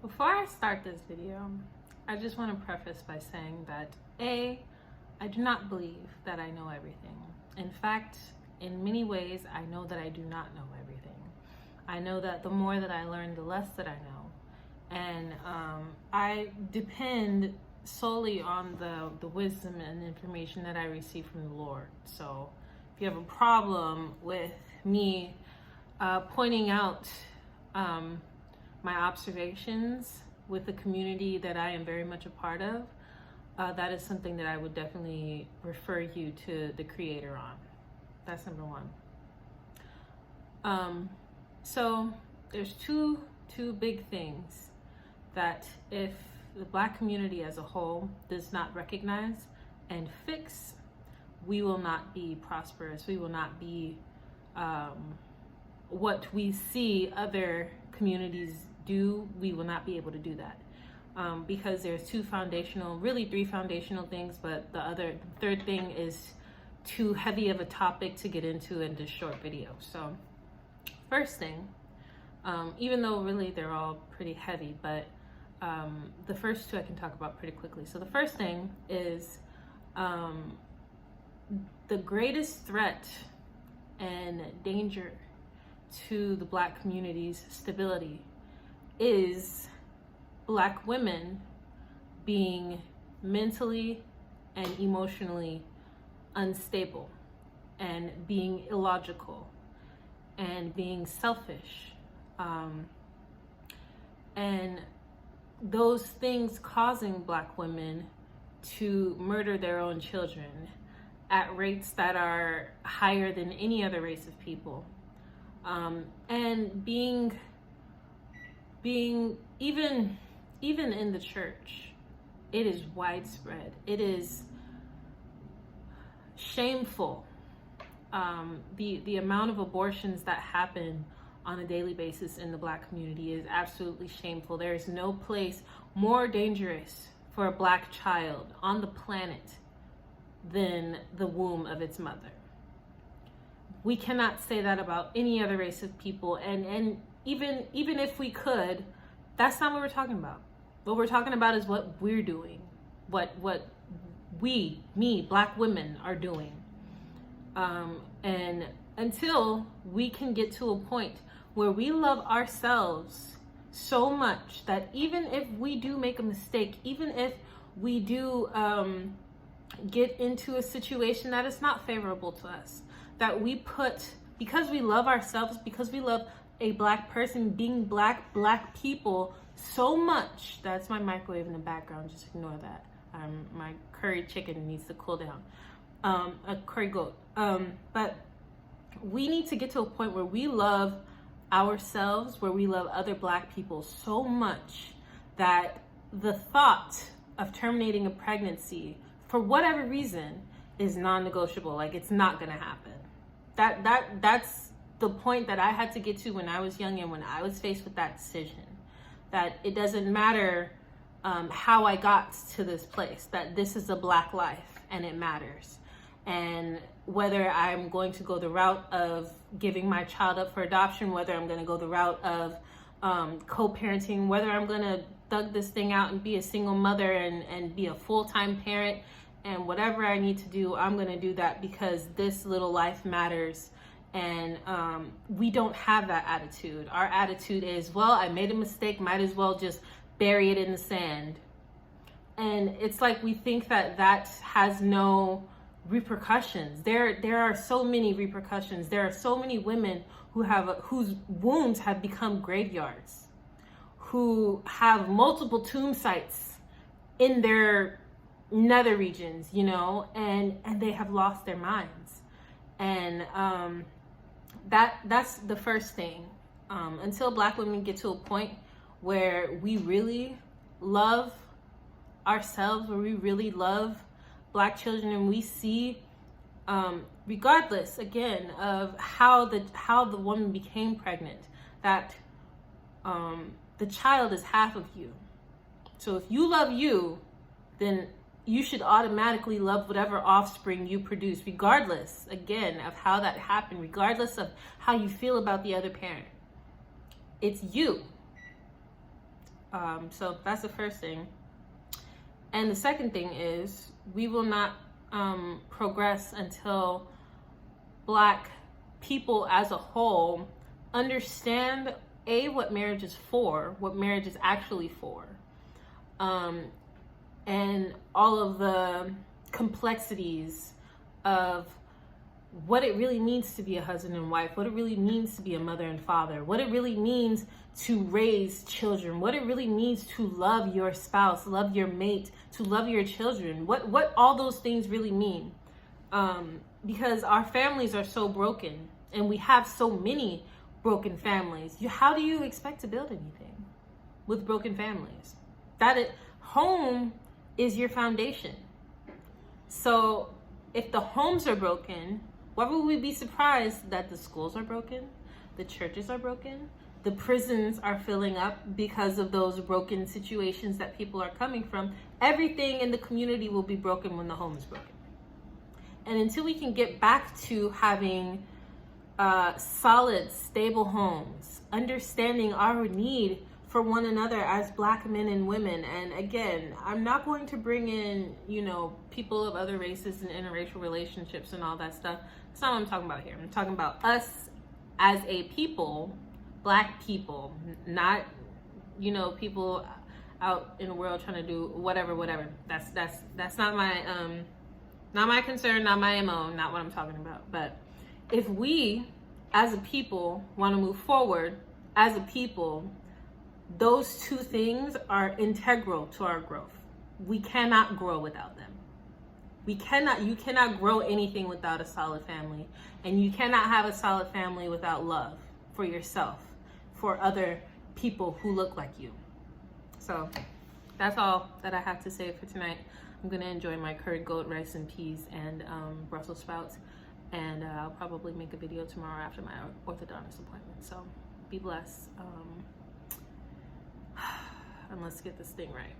Before I start this video, I just want to preface by saying that A, I do not believe that I know everything. In fact, in many ways, I know that I do not know everything. I know that the more that I learn, the less that I know. And I depend solely on the wisdom and information that I receive from the Lord. So if you have a problem with me pointing out my observations with the community that I am very much a part of, that is something that I would definitely refer you to the Creator on. That's number one. So there's two big things that if the Black community as a whole does not recognize and fix, we will not be prosperous. We will not be what we see other communities do. We will not be able to do that because there's three foundational things, but the third thing is too heavy of a topic to get into in this short video. So first thing, even though really they're all pretty heavy, but the first two I can talk about pretty quickly. So the first thing is the greatest threat and danger to the Black community's stability is Black women being mentally and emotionally unstable and being illogical and being selfish, and those things causing Black women to murder their own children at rates that are higher than any other race of people, and being even in the church, it is widespread. It is shameful. The amount of abortions that happen on a daily basis in the Black community is absolutely shameful. There is no place more dangerous for a Black child on the planet than the womb of its mother. We cannot say that about any other race of people, and even if we could, that's not what we're talking about. What we're talking about is what we're doing, what Black women are doing. And until we can get to a point where we love ourselves so much that even if we do make a mistake, even if we do get into a situation that is not favorable to us, that we put, because we love ourselves, because we love a Black person, being Black people so much. That's my microwave in the background, just ignore that. My curry chicken needs to cool down. A curry goat. But we need to get to a point where we love ourselves, where we love other Black people so much that the thought of terminating a pregnancy for whatever reason is non-negotiable. Like, it's not gonna happen. That's the point that I had to get to when I was young and when I was faced with that decision. That it doesn't matter how I got to this place, that this is a Black life and it matters. And whether I'm going to go the route of giving my child up for adoption, whether I'm going to go the route of co-parenting, whether I'm going to thug this thing out and be a single mother and be a full-time parent, and whatever I need to do, I'm going to do that because this little life matters. And we don't have that attitude. Our attitude is, well, I made a mistake, might as well just bury it in the sand. And it's like we think that has no repercussions. There are so many repercussions. There are so many women whose wombs have become graveyards, who have multiple tomb sites in their nether regions, and they have lost their minds. And that's the first thing. Until Black women get to a point where we really love ourselves, where we really love Black children, and we see, regardless again of how the woman became pregnant, that the child is half of you. So if you love you, then you should automatically love whatever offspring you produce, regardless, again, of how that happened, regardless of how you feel about the other parent. It's you. So that's the first thing. And the second thing is we will not progress until Black people as a whole understand what marriage is for, what marriage is actually for, and all of the complexities of what it really means to be a husband and wife, what it really means to be a mother and father, what it really means to raise children, what it really means to love your spouse, love your mate, to love your children, what all those things really mean. Because our families are so broken, and we have so many broken families. How do you expect to build anything with broken families? Home is your foundation. So if the homes are broken, why would we be surprised that the schools are broken, the churches are broken, the prisons are filling up because of those broken situations that people are coming from? Everything in the community will be broken when the home is broken. And until we can get back to having solid, stable homes, understanding our need for one another as Black men and women. And again, I'm not going to bring in, people of other races and interracial relationships and all that stuff. That's not what I'm talking about here. I'm talking about us as a people, Black people, not, people out in the world trying to do whatever. That's not my concern, not my MO, not what I'm talking about. But if we as a people want to move forward as a people, those two things are integral to our growth. We cannot grow without them. You cannot grow anything without a solid family. And you cannot have a solid family without love for yourself, for other people who look like you. So that's all that I have to say for tonight. I'm going to enjoy my curried goat, rice and peas, and Brussels sprouts. And I'll probably make a video tomorrow after my orthodontist appointment. So be blessed. And let's get this thing right.